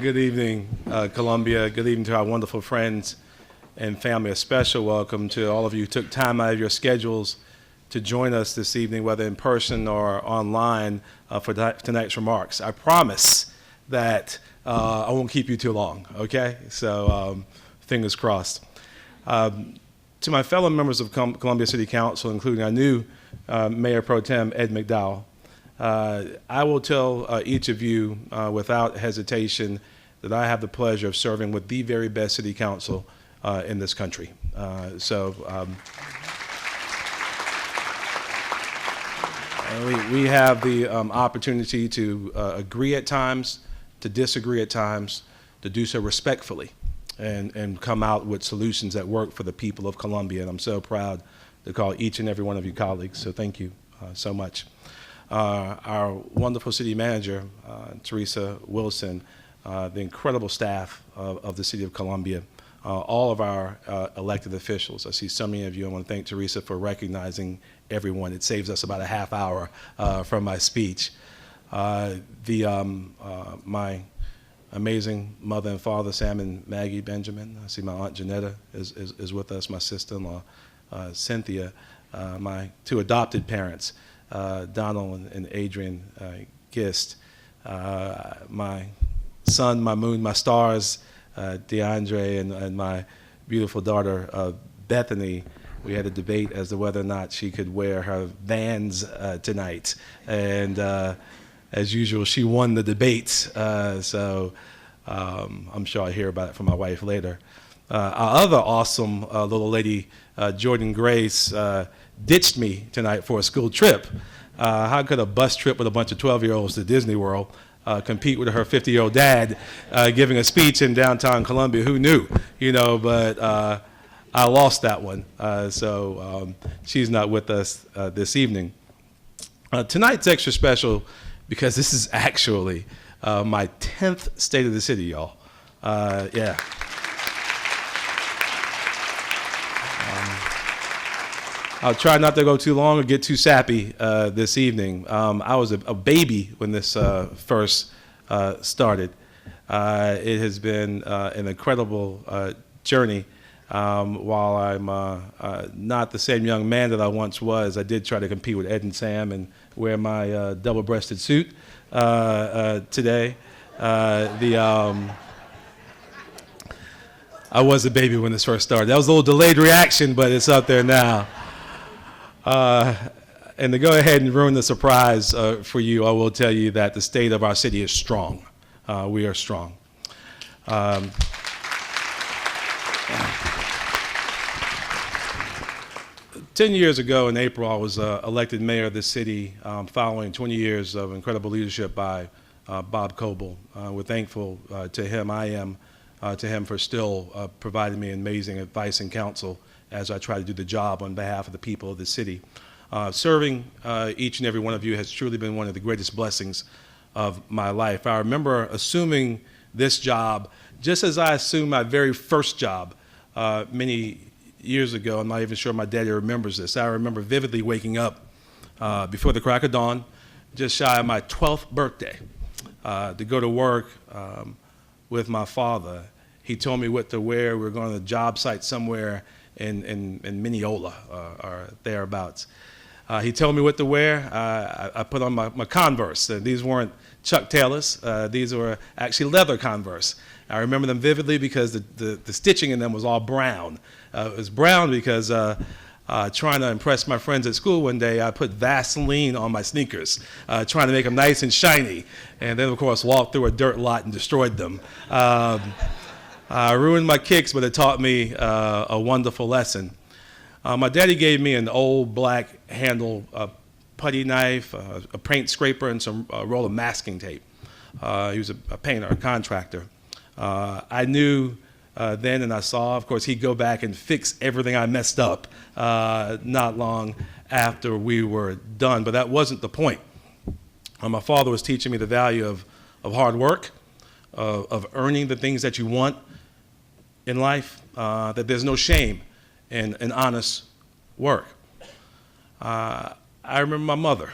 Good evening, Columbia. Good evening to our wonderful friends and family. A special welcome to all of you who took time out of your schedules to join us this evening, whether in person or online, for tonight's remarks. I promise that I won't keep you too long, okay? So fingers crossed. To my fellow members of Columbia City Council, including our new Mayor Pro Tem, Ed McDowell, I will tell each of you without hesitation that I have the pleasure of serving with the very best city council in this country. We have the opportunity to agree at times, to disagree at times, to do so respectfully, and come out with solutions that work for the people of Columbia. And I'm so proud to call each and every one of you colleagues, so thank you so much. Our wonderful city manager, Teresa Wilson, the incredible staff of the City of Columbia, all of our elected officials. I see so many of you. I want to thank Teresa for recognizing everyone. It saves us about a half hour from my speech. My amazing mother and father, Sam and Maggie Benjamin. I see my Aunt Janetta is with us, my sister-in-law, Cynthia, my two adopted parents, Donald and Adrian Gist, my sun, my moon, my stars, DeAndre, and my beautiful daughter, Bethany. We had a debate as to whether or not she could wear her Vans tonight. And as usual, she won the debate. So I'm sure I'll hear about it from my wife later. Our other awesome little lady, Jordan Grace, ditched me tonight for a school trip. How could a bus trip with a bunch of 12-year-olds to Disney World compete with her 50-year-old dad giving a speech in downtown Columbia? Who knew? You know, but I lost that one. So she's not with us this evening. Tonight's extra special because this is actually my 10th State of the City, y'all. Yeah. I'll try not to go too long or get too sappy this evening. I was a baby when this first started. It has been an incredible journey. While I'm not the same young man that I once was, I did try to compete with Ed and Sam and wear my double-breasted suit today. I was a baby when this first started. That was a little delayed reaction, but it's up there now. And to go ahead and ruin the surprise for you, I will tell you that the state of our city is strong. We are strong. 10 years ago in April, I was elected mayor of the city following 20 years of incredible leadership by Bob Coble. We're thankful to him. I am to him for still providing me amazing advice and counsel as I try to do the job on behalf of the people of the city. Serving each and every one of you has truly been one of the greatest blessings of my life. I remember assuming this job just as I assumed my very first job many years ago. I'm not even sure my daddy remembers this. I remember vividly waking up before the crack of dawn, just shy of my 12th birthday, to go to work with my father. He told me what to wear. We were going to a job site somewhere in Mineola or thereabouts. He told me what to wear. I put on my Converse. These weren't Chuck Taylors. These were actually leather Converse. I remember them vividly because the stitching in them was all brown. It was brown because trying to impress my friends at school one day, I put Vaseline on my sneakers, trying to make them nice and shiny, and then, of course, walked through a dirt lot and destroyed them. I ruined my kicks, but it taught me a wonderful lesson. My daddy gave me an old black handle putty knife, a paint scraper, and some roll of masking tape. He was a painter, a contractor. I knew then, and I saw, of course, he'd go back and fix everything I messed up not long after we were done, but that wasn't the point. My father was teaching me the value of hard work, of earning the things that you want in life, that there's no shame in honest work. I remember my mother,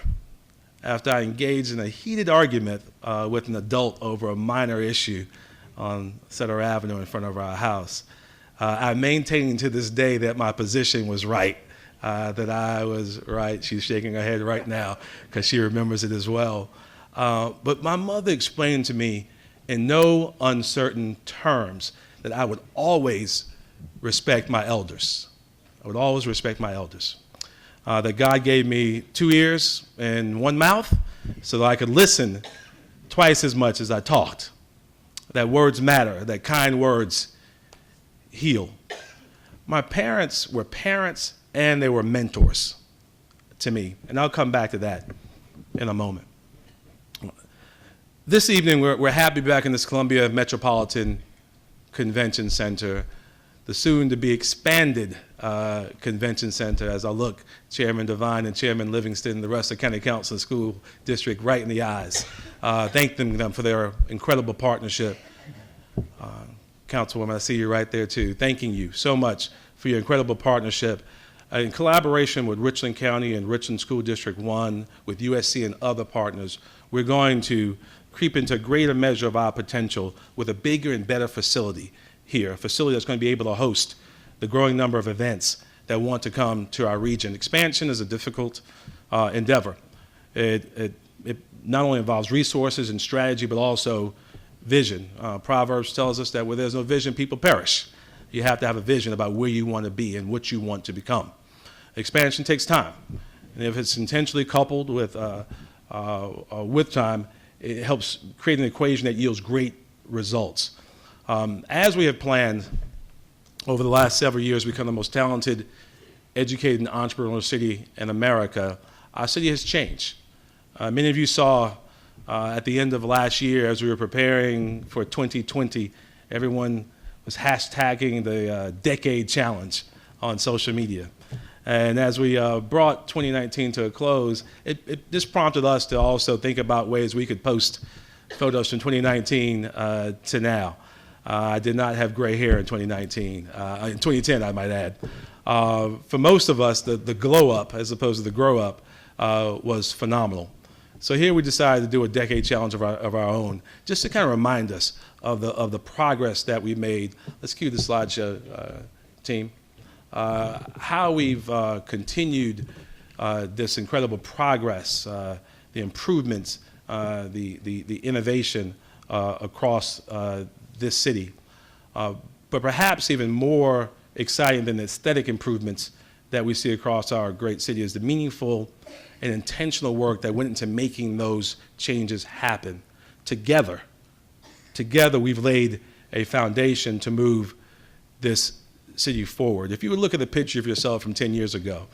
after I engaged in a heated argument with an adult over a minor issue, on Sutter Avenue in front of our house. I maintain to this day that my position was right, that I was right. She's shaking her head right now because she remembers it as well. But my mother explained to me in no uncertain terms that I would always respect my elders. I would always respect my elders. That God gave me 2 ears and 1 mouth so that I could listen twice as much as I talked. That words matter, that kind words heal. My parents were parents and they were mentors to me, and I'll come back to that in a moment. This evening, we're happy to be back in this Columbia Metropolitan Convention Center, the soon-to-be expanded Convention Center, as I look Chairman Devine and Chairman Livingston and the rest of County Council and School District right in the eyes. Thank them for their incredible partnership. Councilwoman, I see you right there too. Thanking you so much for your incredible partnership. In collaboration with Richland County and Richland School District 1, with USC and other partners, we're going to creep into a greater measure of our potential with a bigger and better facility here, a facility that's going to be able to host the growing number of events that want to come to our region. Expansion is a difficult endeavor. It not only involves resources and strategy, but also vision. Proverbs tells us that where there's no vision, people perish. You have to have a vision about where you want to be and what you want to become. Expansion takes time, and if it's intentionally coupled with time, it helps create an equation that yields great results. As we have planned over the last several years to become the most talented, educated, and entrepreneurial city in America, our city has changed. Many of you saw at the end of last year, as we were preparing for 2020, everyone was hashtagging the decade challenge on social media. And as we brought 2019 to a close, this prompted us to also think about ways we could post photos from 2019 to now. I did not have gray hair in 2019, in 2010 I might add. For most of us, the glow up as opposed to the grow up was phenomenal. So here we decided to do a decade challenge of our own, just to kind of remind us of the progress that we made. Let's cue the slideshow, team. How we've continued this incredible progress, the improvements, the innovation across this city. But perhaps even more exciting than the aesthetic improvements that we see across our great city is the meaningful and intentional work that went into making those changes happen. Together we've laid a foundation to move this city forward. If you would look at the picture of yourself from 10 years ago,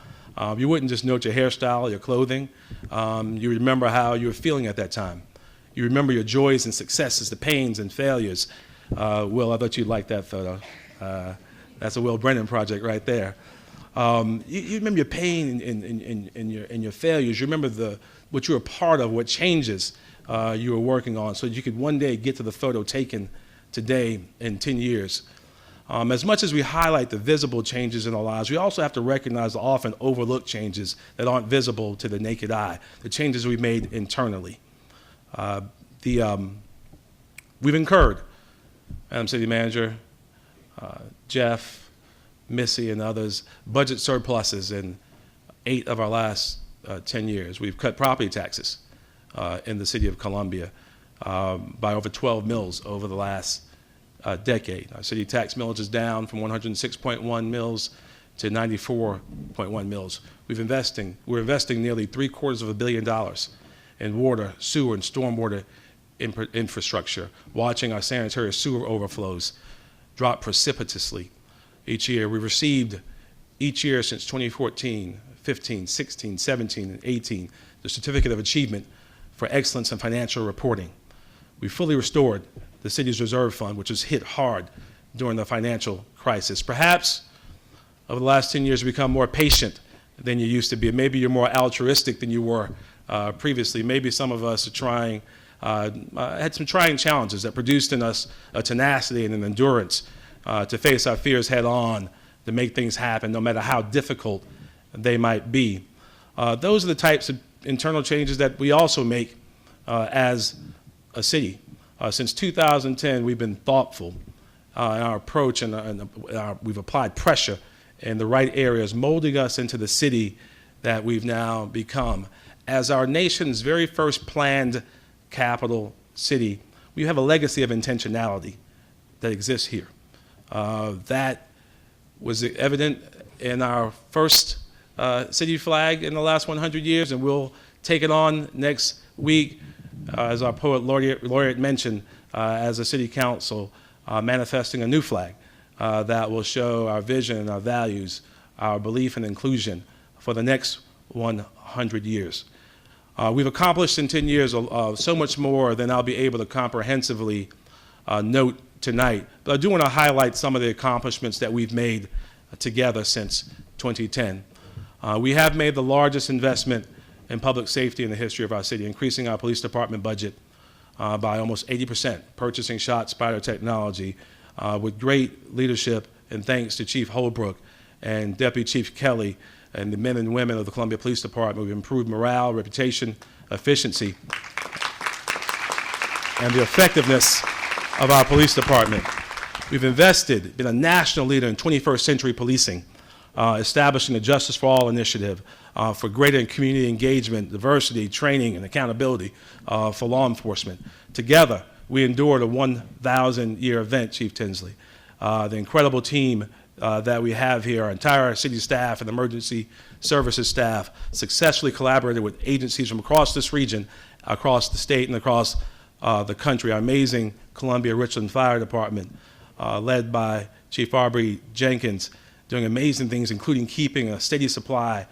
you wouldn't just note your hairstyle, your clothing. You remember how you were feeling at that time. You remember your joys and successes, the pains and failures. Will, I thought you'd like that photo. That's a Will Brennan project right there. You remember your pain and your failures. You remember what you were part of, what changes you were working on, so that you could one day get to the photo taken today in 10 years. As much as we highlight the visible changes in our lives, we also have to recognize the often overlooked changes that aren't visible to the naked eye, the changes we made internally. We've incurred, Madam City Manager, Jeff, Missy, and others, budget surpluses in 8 of our last 10 years. We've cut property taxes in the city of Columbia by over 12 mills over the last decade. Our city tax millage is down from 106.1 mills to 94.1 mills. We're investing nearly $750 million in water, sewer, and stormwater infrastructure, watching our sanitary sewer overflows drop precipitously each year. We received each year since 2014, 15, 16, 17, and 18, the Certificate of Achievement for Excellence in Financial Reporting. We fully restored the city's reserve fund, which was hit hard during the financial crisis. Perhaps over the last 10 years, you've become more patient than you used to be. Maybe you're more altruistic than you were previously. Maybe some of us are had some trying challenges that produced in us a tenacity and an endurance to face our fears head on, to make things happen, no matter how difficult they might be. Those are the types of internal changes that we also make as a city. Since 2010, we've been thoughtful in our approach, and we've applied pressure in the right areas, molding us into the city that we've now become. As our nation's very first planned capital city, we have a legacy of intentionality that exists here. That was evident in our first city flag in the last 100 years, and we'll take it on next week, as our poet laureate mentioned, as a city council, manifesting a new flag that will show our vision and our values, our belief in inclusion for the next 100 years. We've accomplished in 10 years so much more than I'll be able to comprehensively note tonight, but I do want to highlight some of the accomplishments that we've made together since 2010. We have made the largest investment in public safety in the history of our city, increasing our police department budget by almost 80%, purchasing ShotSpotter technology with great leadership and thanks to Chief Holbrook and Deputy Chief Kelly and the men and women of the Columbia Police Department. We've improved morale, reputation, efficiency, and the effectiveness of our police department. We've invested, been a national leader in 21st century policing, establishing the Justice for All initiative for greater community engagement, diversity, training, and accountability for law enforcement. Together, we endured a 1,000-year event, Chief Tinsley. The incredible team that we have here, our entire city staff and emergency services staff, successfully collaborated with agencies from across this region, across the state, and across the country. Our amazing Columbia-Richland Fire Department, led by Chief Aubrey Jenkins, doing amazing things, including keeping a steady supply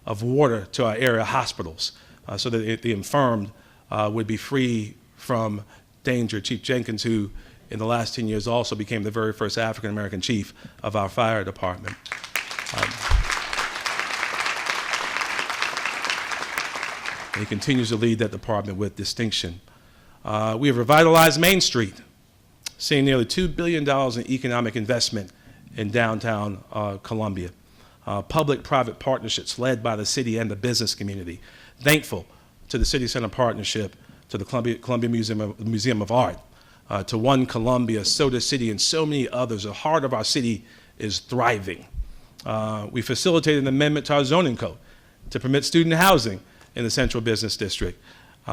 of water to our area hospitals so that the infirmed would be free from danger. Chief Jenkins, who in the last 10 years also became the very first African-American chief of our fire department. He continues to lead that department with distinction. We have revitalized Main Street, seeing nearly $2 billion in economic investment in downtown Columbia. Public-private partnerships led by the city and the business community. Thankful to the City Center Partnership, to the Columbia Museum of Art, to One Columbia, Soda City, and so many others. The heart of our city is thriving. We facilitated an amendment to our zoning code to permit student housing in the Central Business District,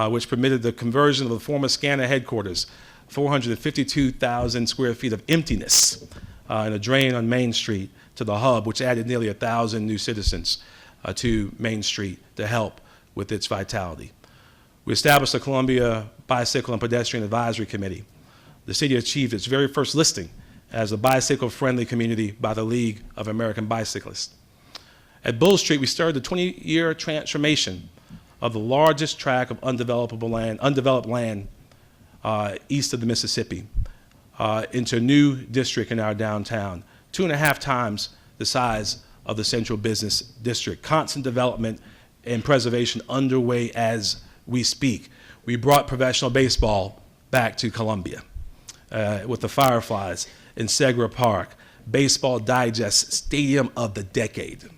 which permitted the conversion of the former Scanner headquarters, 452,000 square feet of emptiness and a drain on Main Street, to the hub, which added nearly 1,000 new citizens to Main Street to help with its vitality. We established the Columbia Bicycle and Pedestrian Advisory Committee. The city achieved its very first listing as a bicycle-friendly community by the League of American Bicyclists. At Bull Street, we started the 20-year transformation of the largest tract of undeveloped land east of the Mississippi into a new district in our downtown, 2.5 times the size of the Central Business District. Constant development and preservation underway as we speak. We brought professional baseball back to Columbia with the Fireflies in Segra Park, Baseball Digest Stadium of the Decade.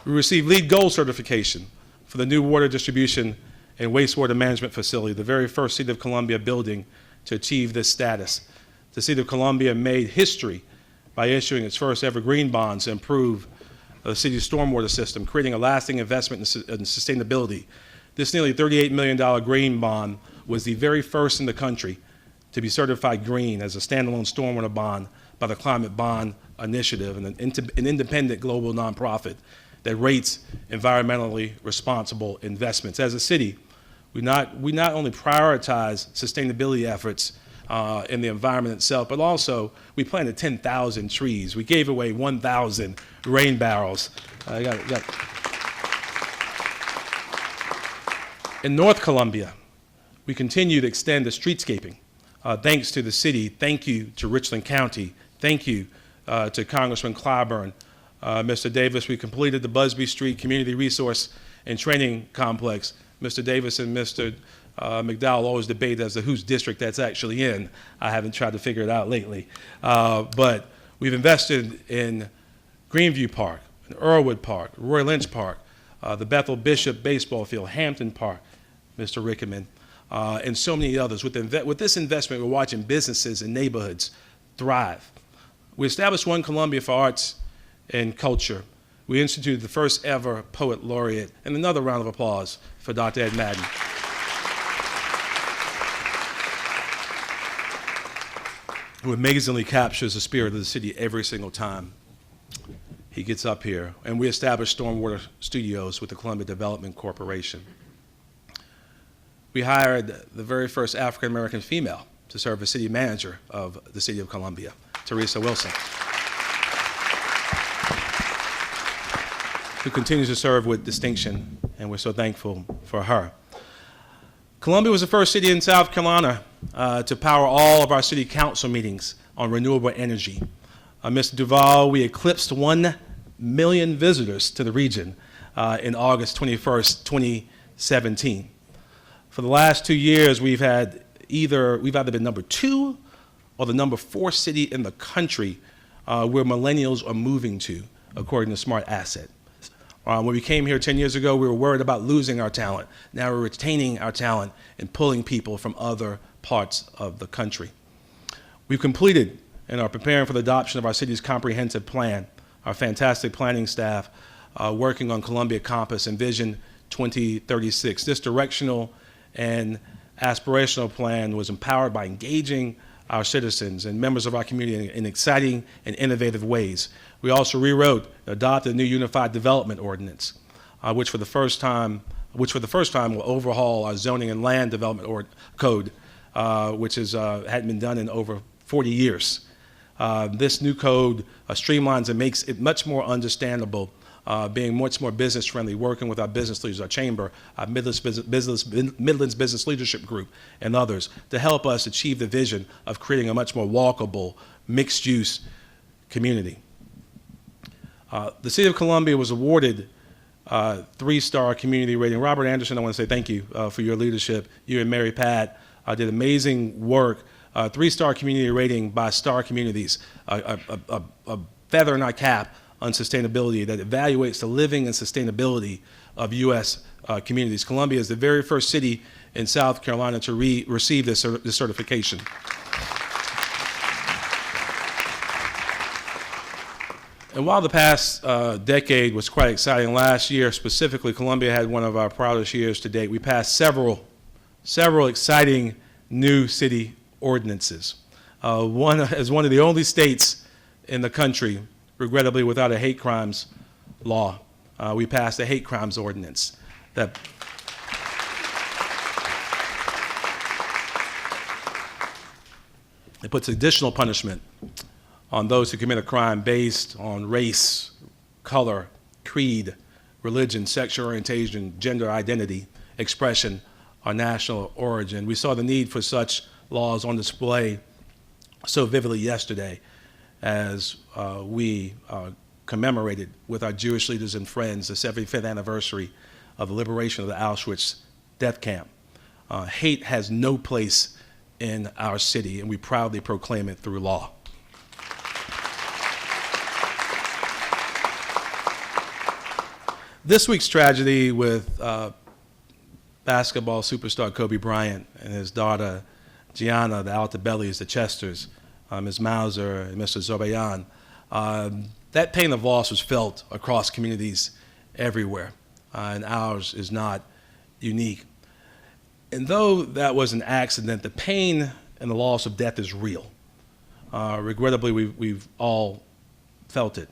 We received LEED Gold certification for the new water distribution and wastewater management facility, the very first City of Columbia building to achieve this status. The City of Columbia made history by issuing its first ever green bonds to improve the city's stormwater system, creating a lasting investment in sustainability. This nearly $38 million green bond was the very first in the country to be certified green as a standalone stormwater bond by the Climate Bond Initiative, an independent global nonprofit that rates environmentally responsible investments. As a city, we not only prioritize sustainability efforts in the environment itself, but also we planted 10,000 trees. We gave away 1,000 rain barrels. In North Columbia, we continue to extend the streetscaping. Thanks to the city, thank you to Richland County, thank you to Congressman Clyburn, Mr. Davis. We completed the Busby Street Community Resource and Training Complex. Mr. Davis and Mr. McDowell always debate as to whose district that's actually in. I haven't tried to figure it out lately. But we've invested in Greenview Park, in Earlwood Park, Roy Lynch Park, the Bethel Bishop Baseball Field, Hampton Park, Mr. Rickerman, and so many others. With this investment, we're watching businesses and neighborhoods thrive. We established One Columbia for Arts and Culture. We instituted the first ever poet laureate, and another round of applause for Dr. Ed Madden. Who amazingly captures the spirit of the city every single time he gets up here. And we established Stormwater Studios with the Columbia Development Corporation. We hired the very first African-American female to serve as city manager of the city of Columbia, Teresa Wilson, who continues to serve with distinction, and we're so thankful for her. Columbia was the first city in South Carolina to power all of our city council meetings on renewable energy. Mr. Duval, we eclipsed 1 million visitors to the region in August 21st, 2017. For the last 2 years, we've either been number 2 or the number 4 city in the country where millennials are moving to, according to Smart Asset. When we came here 10 years ago, we were worried about losing our talent. Now we're retaining our talent and pulling people from other parts of the country. We've completed and are preparing for the adoption of our city's comprehensive plan. Our fantastic planning staff working on Columbia Compass and Vision 2036. This directional and aspirational plan was empowered by engaging our citizens and members of our community in exciting and innovative ways. We also rewrote, adopted a new unified development ordinance, which for the first time will overhaul our zoning and land development code, which hadn't been done in over 40 years. This new code streamlines and makes it much more understandable, being much more business friendly, working with our business leaders, our chamber, our Midlands Business Leadership Group, and others to help us achieve the vision of creating a much more walkable, mixed use community. The City of Columbia was awarded 3-star community rating. Robert Anderson, I want to say thank you for your leadership. You and Mary Pat did amazing work. 3-star community rating by Star Communities, a feather in our cap on sustainability that evaluates the living and sustainability of U.S. Communities. Columbia is the very first city in South Carolina to receive this certification. And while the past decade was quite exciting, last year specifically, Columbia had one of our proudest years to date. We passed several exciting new city ordinances. As one of the only states in the country, regrettably, without a hate crimes law, we passed a hate crimes ordinance that it puts additional punishment on those who commit a crime based on race, color, creed, religion, sexual orientation, gender identity, expression, or national origin. We saw the need for such laws on display so vividly yesterday as we commemorated with our Jewish leaders and friends the 75th anniversary of the liberation of the Auschwitz death camp. Hate has no place in our city, and we proudly proclaim it through law. This week's tragedy with basketball superstar Kobe Bryant and his daughter Gianna, the Altabellis, the Chesters, Ms. Mauser, and Mr. Zobayan, that pain of loss was felt across communities everywhere, and ours is not unique. And though that was an accident, the pain and the loss of death is real. Regrettably, we've all felt it.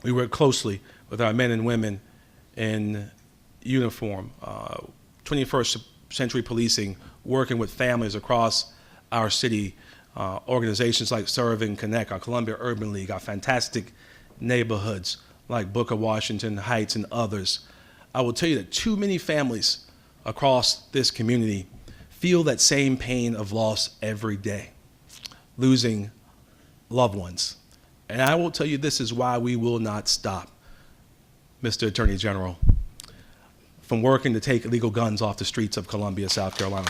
We work closely with our men and women in uniform, 21st century policing, working with families across our city, organizations like Serve and Connect, our Columbia Urban League, our fantastic neighborhoods like Booker Washington Heights and others. I will tell you that too many families across this community feel that same pain of loss every day, losing loved ones. And I will tell you this is why we will not stop, Mr. Attorney General, from working to take illegal guns off the streets of Columbia, South Carolina.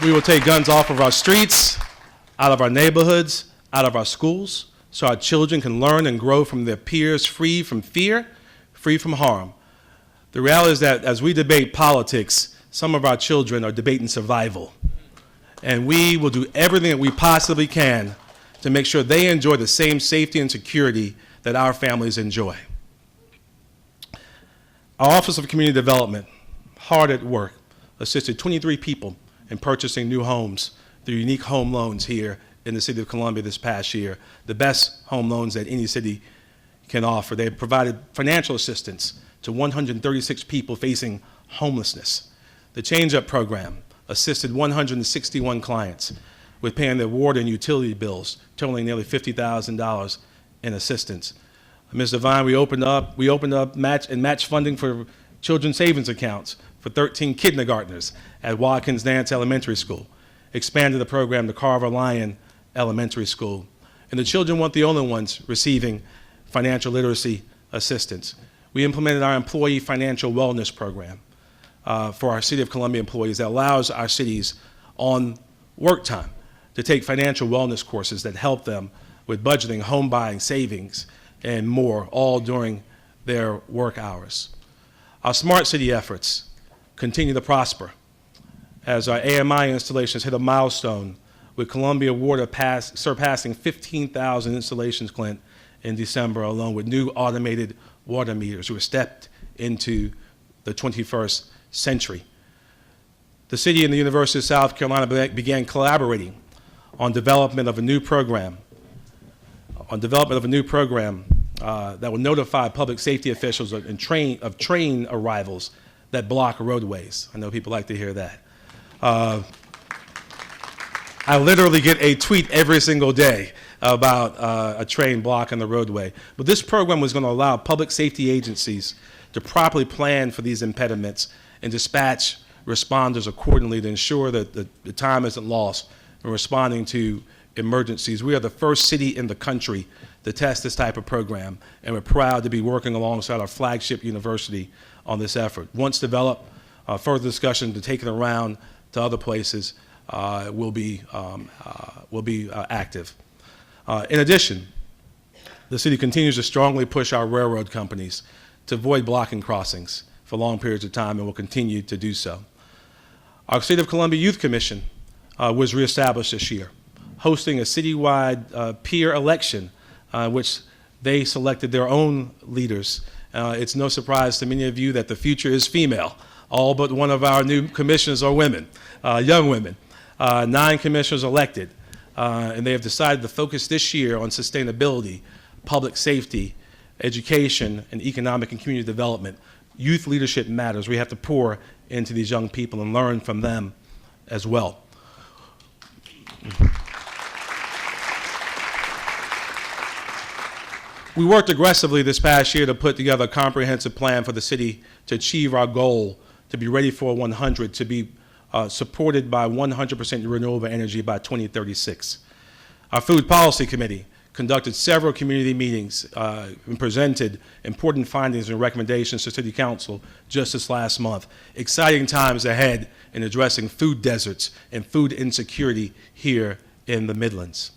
We will take guns off of our streets, out of our neighborhoods, out of our schools. so our children can learn and grow from their peers free from fear, free from harm. The reality is that as we debate politics, some of our children are debating survival. And we will do everything that we possibly can to make sure they enjoy the same safety and security that our families enjoy. Our Office of Community Development, hard at work, assisted 23 people in purchasing new homes through unique home loans here in the city of Columbia this past year, the best home loans that any city can offer. They have provided financial assistance to 136 people facing homelessness. The Change Up program assisted 161 clients with paying their water and utility bills, totaling nearly $50,000 in assistance. Ms. Devine, we opened up match funding for children's savings accounts for 13 kindergartners at Watkins Nance Elementary School, expanded the program to Carver Lyon Elementary School, and the children weren't the only ones receiving financial literacy assistance. We implemented our employee financial wellness program for our City of Columbia employees that allows our cities on work time to take financial wellness courses that help them with budgeting, home buying, savings, and more, all during their work hours. Our smart city efforts continue to prosper as our AMI installations hit a milestone with Columbia Water surpassing 15,000 installations, Clint, in December alone, with new automated water meters who have stepped into the 21st century. The city and the University of South Carolina began collaborating on development of a new program, that will notify public safety officials of train arrivals that block roadways. I know people like to hear that. I literally get a tweet every single day about a train blocking the roadway. But this program was going to allow public safety agencies to properly plan for these impediments and dispatch responders accordingly to ensure that the time isn't lost in responding to emergencies. We are the first city in the country to test this type of program, and we're proud to be working alongside our flagship university on this effort. Once developed, further discussion to take it around to other places will be active. In addition, the city continues to strongly push our railroad companies to avoid blocking crossings for long periods of time and will continue to do so. Our State of Columbia Youth Commission was reestablished this year, hosting a citywide peer election which they selected their own leaders. It's no surprise to many of you that the future is female. All but one of our new commissioners are women, young women. 9 commissioners elected, and they have decided to focus this year on sustainability, public safety, education, and economic and community development. Youth leadership matters. We have to pour into these young people and learn from them as well. We worked aggressively this past year to put together a comprehensive plan for the city to achieve our goal to be ready for 100, to be supported by 100% renewable energy by 2036. Our Food Policy Committee conducted several community meetings and presented important findings and recommendations to City Council just this last month. Exciting times ahead in addressing food deserts and food insecurity here in the Midlands.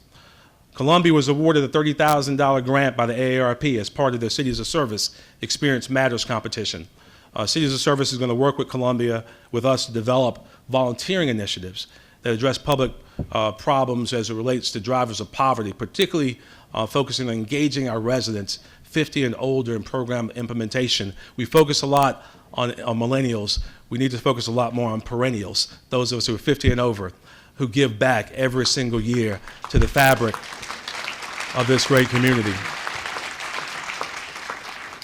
Columbia was awarded a $30,000 grant by the AARP as part of their Cities of Service Experience Matters competition. Cities of Service is going to work with Columbia, with us, to develop volunteering initiatives that address public problems as it relates to drivers of poverty, particularly focusing on engaging our residents 50 and older in program implementation. We focus a lot on millennials. We need to focus a lot more on perennials, those of us who are 50 and over, who give back every single year to the fabric of this great community.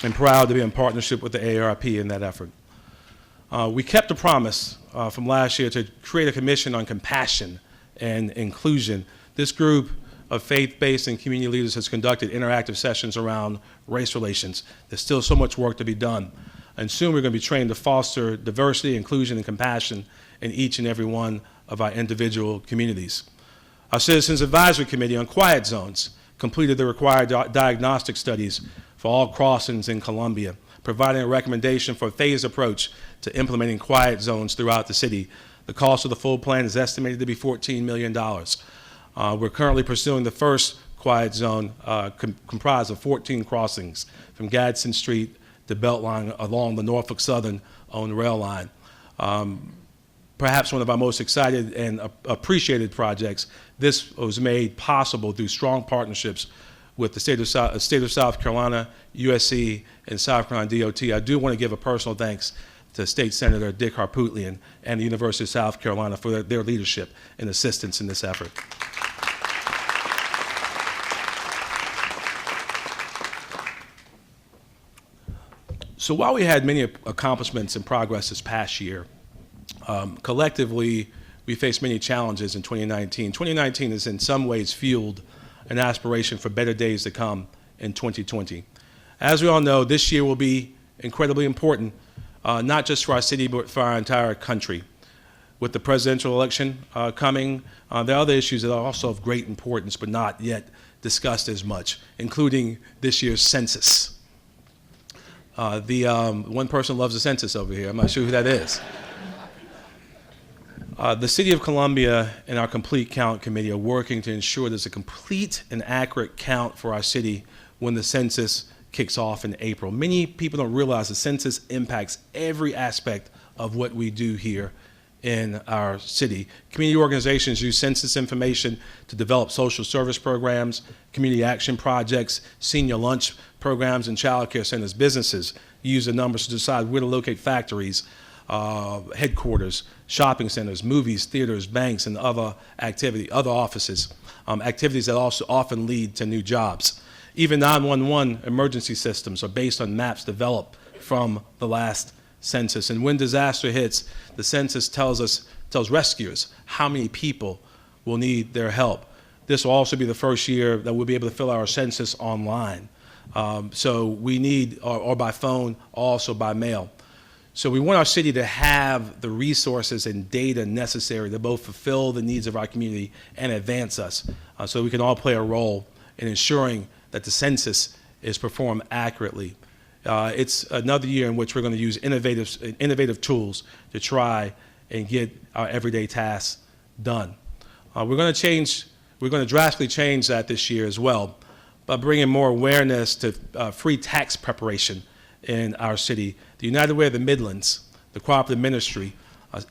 I'm proud to be in partnership with the AARP in that effort. We kept a promise from last year to create a commission on compassion and inclusion. This group of faith-based and community leaders has conducted interactive sessions around race relations. There's still so much work to be done. And soon we're going to be trained to foster diversity, inclusion, and compassion in each and every one of our individual communities. Our Citizens Advisory Committee on Quiet Zones completed the required diagnostic studies for all crossings in Columbia, providing a recommendation for a phased approach to implementing quiet zones throughout the city. The cost of the full plan is estimated to be $14 million. We're currently pursuing the first quiet zone comprised of 14 crossings from Gadsden Street to Beltline along the Norfolk Southern-owned rail line. Perhaps one of our most excited and appreciated projects. This was made possible through strong partnerships with the state of South Carolina, USC, and South Carolina DOT. I do want to give a personal thanks to State Senator Dick Harpootlian and the University of South Carolina for their leadership and assistance in this effort. So while we had many accomplishments and progress this past year, collectively, we faced many challenges in 2019. 2019 has in some ways fueled an aspiration for better days to come in 2020. As we all know, this year will be incredibly important, not just for our city, but for our entire country. With the presidential election coming, there are other issues that are also of great importance, but not yet discussed as much, including this year's census. One person loves the census over here. I'm not sure who that is. The City of Columbia and our Complete Count Committee are working to ensure there's a complete and accurate count for our city when the census kicks off in April. Many people don't realize the census impacts every aspect of what we do here in our city. Community organizations use census information to develop social service programs, community action projects, senior lunch programs, and child care centers. Businesses use the numbers to decide where to locate factories, headquarters, shopping centers, movies, theaters, banks, and other offices, activities that also often lead to new jobs. Even 911 emergency systems are based on maps developed from the last census. And when disaster hits, the census tells rescuers how many people will need their help. This will also be the first year that we'll be able to fill our census online. So we need, or by phone, also by mail. So we want our city to have the resources and data necessary to both fulfill the needs of our community and advance us, so we can all play a role in ensuring that the census is performed accurately. It's another year in which we're going to use innovative tools to try and get our everyday tasks done. We're going to drastically change that this year as well by bringing more awareness to free tax preparation in our city. The United Way of the Midlands, the Cooperative Ministry,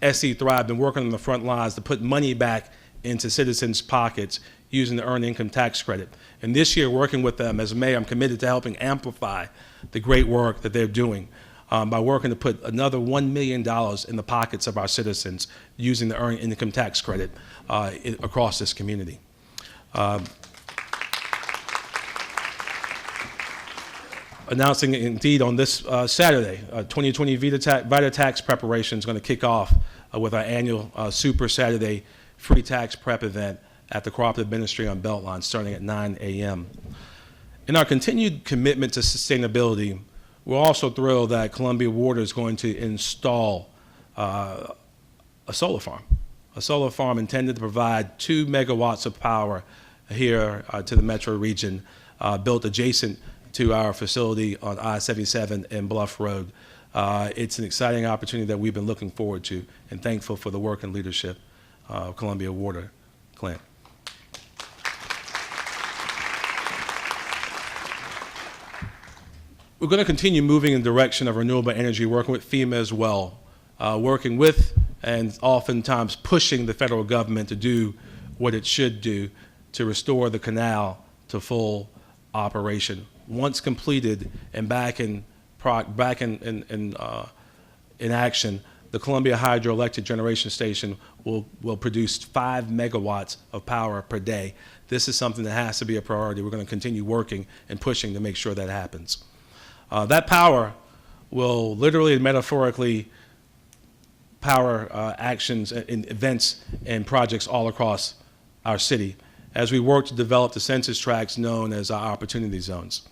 SE Thrive, been working on the front lines to put money back into citizens' pockets using the Earned Income Tax Credit. And this year, working with them as mayor, I'm committed to helping amplify the great work that they're doing by working to put another $1 million in the pockets of our citizens using the Earned Income Tax Credit across this community. Announcing indeed on this Saturday, 2020 VITA tax preparation is going to kick off with our annual Super Saturday free tax prep event at the Cooperative Ministry on Beltline starting at 9 a.m. In our continued commitment to sustainability, we're also thrilled that Columbia Water is going to install a solar farm intended to provide 2 megawatts of power here to the metro region, built adjacent to our facility on I-77 and Bluff Road. It's an exciting opportunity that we've been looking forward to and thankful for the work and leadership of Columbia Water. Clint. We're going to continue moving in the direction of renewable energy, working with FEMA as well, working with and oftentimes pushing the federal government to do what it should do to restore the canal to full operation. Once completed and back in action, the Columbia Hydroelectric Generation Station will produce 5 megawatts of power per day. This is something that has to be a priority. We're going to continue working and pushing to make sure that happens. That power will literally and metaphorically power actions and events and projects all across our city as we work to develop the census tracts known as our opportunity zones,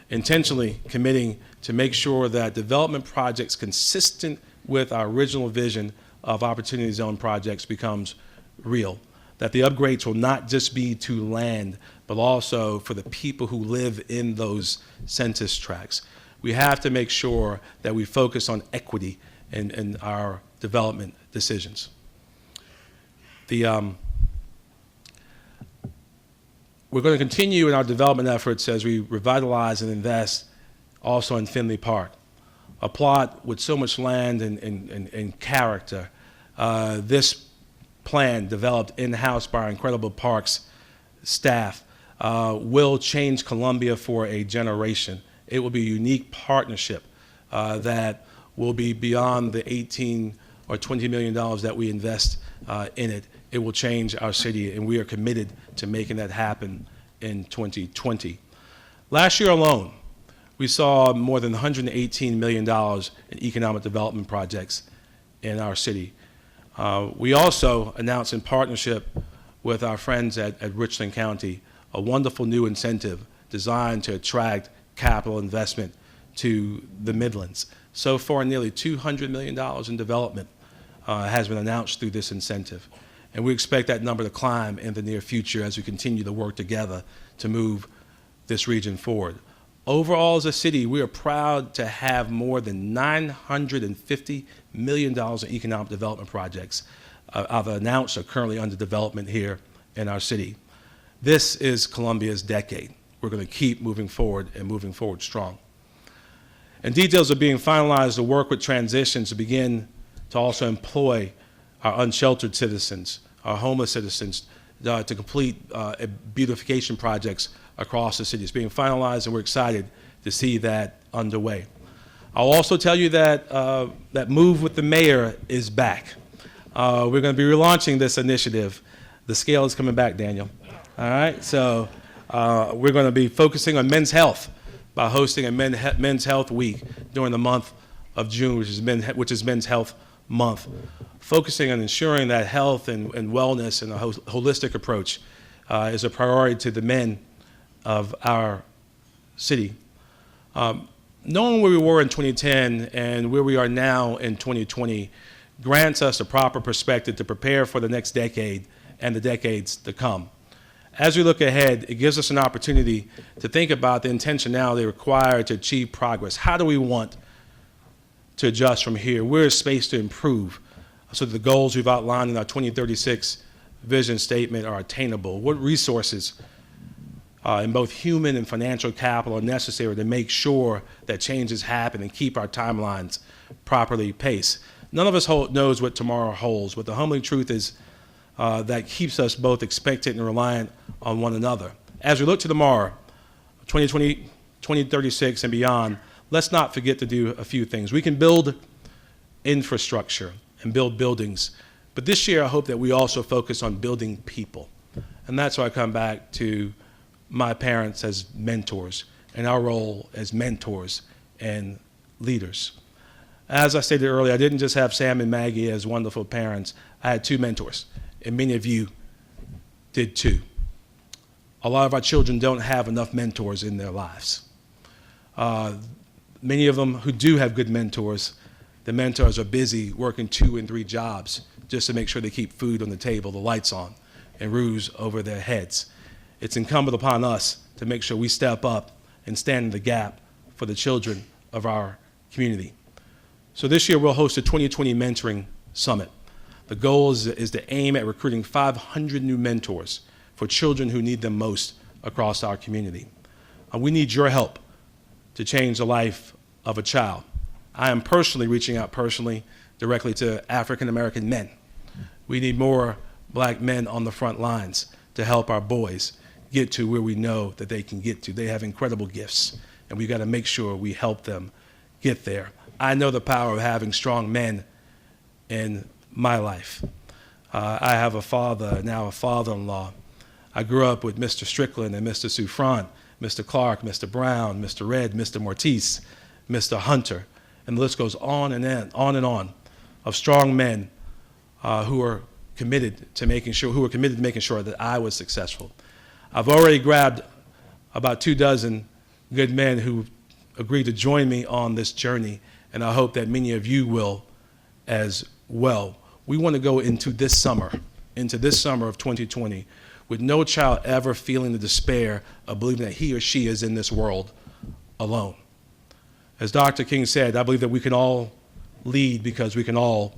intentionally committing to make sure that development projects consistent with our original vision of opportunity zone projects becomes real, that the upgrades will not just be to land, but also for the people who live in those census tracts. We have to make sure that we focus on equity in our development decisions. We're going to continue in our development efforts as we revitalize and invest also in Finley Park, a plot with so much land and character. This plan, developed in-house by our incredible parks staff, will change Columbia for a generation. It will be a unique partnership that will be beyond the $18 or $20 million that we invest in it. It will change our city, and we are committed to making that happen in 2020. Last year alone, we saw more than $118 million in economic development projects in our city. We also announced in partnership with our friends at Richland County a wonderful new incentive designed to attract capital investment to the Midlands. So far, nearly $200 million in development has been announced through this incentive. And we expect that number to climb in the near future as we continue to work together to move this region forward. Overall, as a city, we are proud to have more than $950 million in economic development projects either announced or currently under development here in our city. This is Columbia's decade. We're going to keep moving forward and moving forward strong. And details are being finalized to work with transitions to begin to also employ our unsheltered citizens, our homeless citizens, to complete beautification projects across the city. It's being finalized, and we're excited to see that underway. I'll also tell you that that Move with the Mayor is back. We're going to be relaunching this initiative. The scale is coming back, Daniel. All right, so we're going to be focusing on men's health by hosting a Men's Health Week during the month of June, which is Men's Health Month, focusing on ensuring that health and wellness and a holistic approach is a priority to the men of our city. Knowing where we were in 2010 and where we are now in 2020 grants us a proper perspective to prepare for the next decade and the decades to come. As we look ahead, it gives us an opportunity to think about the intentionality required to achieve progress. How do we want to adjust from here? Where is space to improve so that the goals we've outlined in our 2036 vision statement are attainable? What resources in both human and financial capital are necessary to make sure that changes happen and keep our timelines properly paced? None of us knows what tomorrow holds, but the humbling truth is that keeps us both expectant and reliant on one another. As we look to tomorrow, 2020, 2036 and beyond, let's not forget to do a few things. We can build infrastructure and build buildings, but this year I hope that we also focus on building people. And that's why I come back to my parents as mentors and our role as mentors and leaders. As I stated earlier, I didn't just have Sam and Maggie as wonderful parents. I had two mentors, and many of you did too. A lot of our children don't have enough mentors in their lives. Many of them who do have good mentors, the mentors are busy working 2 and 3 jobs just to make sure they keep food on the table, the lights on, and roofs over their heads. It's incumbent upon us to make sure we step up and stand in the gap for the children of our community. So this year we'll host a 2020 Mentoring Summit. The goal is to aim at recruiting 500 new mentors for children who need them most across our community. We need your help to change the life of a child. I am personally reaching out directly to African American men. We need more black men on the front lines to help our boys get to where we know that they can get to. They have incredible gifts, and we've got to make sure we help them get there. I know the power of having strong men in my life. I have a father, now a father-in-law. I grew up with Mr. Strickland and Mr. Souffrant, Mr. Clark, Mr. Brown, Mr. Red, Mr. Mortiz, Mr. Hunter, and the list goes on and on of strong men who are committed to making sure that I was successful. I've already grabbed about 24 good men who agreed to join me on this journey, and I hope that many of you will as well. We want to go into this summer of 2020 with no child ever feeling the despair of believing that he or she is in this world alone. As Dr. King said, I believe that we can all lead because we can all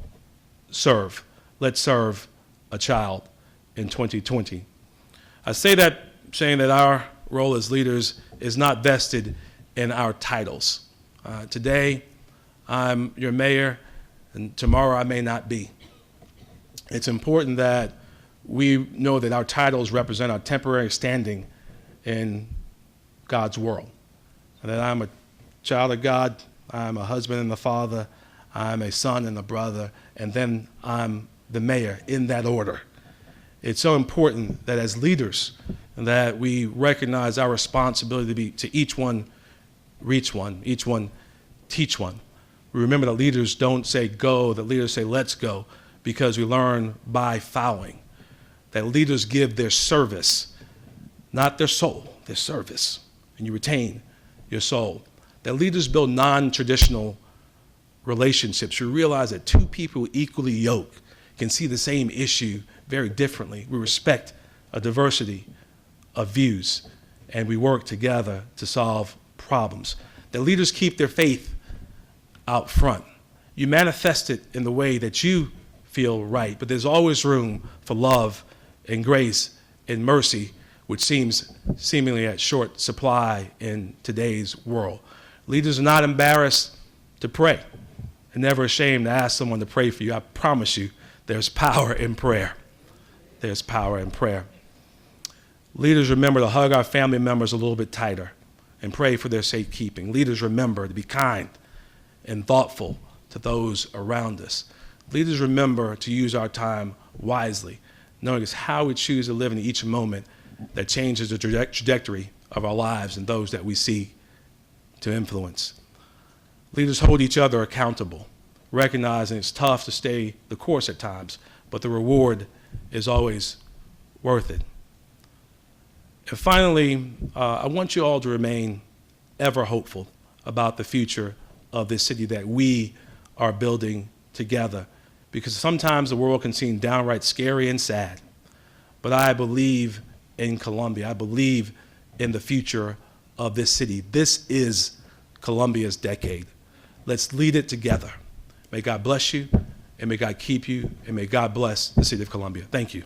serve. Let's serve a child in 2020. I say that saying that our role as leaders is not vested in our titles. Today, I'm your mayor, and tomorrow I may not be. It's important that we know that our titles represent our temporary standing in God's world. And that I'm a child of God, I'm a husband and a father, I'm a son and a brother, and then I'm the mayor in that order. It's so important that as leaders that we recognize our responsibility to each one reach one, each one teach one. We remember that leaders don't say go, that leaders say let's go, because we learn by following. That leaders give their service, not their soul, their service, and you retain your soul. That leaders build non-traditional relationships. You realize that two people equally yoked can see the same issue very differently. We respect a diversity of views, and we work together to solve problems. That leaders keep their faith out front. You manifest it in the way that you feel right, but there's always room for love and grace and mercy, which seems seemingly at short supply in today's world. Leaders are not embarrassed to pray and never ashamed to ask someone to pray for you. I promise you, there's power in prayer. There's power in prayer. Leaders remember to hug our family members a little bit tighter and pray for their safekeeping. Leaders remember to be kind and thoughtful to those around us. Leaders remember to use our time wisely, knowing it's how we choose to live in each moment that changes the trajectory of our lives and those that we see to influence. Leaders hold each other accountable, recognizing it's tough to stay the course at times, but the reward is always worth it. And finally, I want you all to remain ever hopeful about the future of this city that we are building together, because sometimes the world can seem downright scary and sad. But I believe in Columbia. I believe in the future of this city. This is Columbia's decade. Let's lead it together. May God bless you, and may God keep you, and may God bless the city of Columbia. Thank you.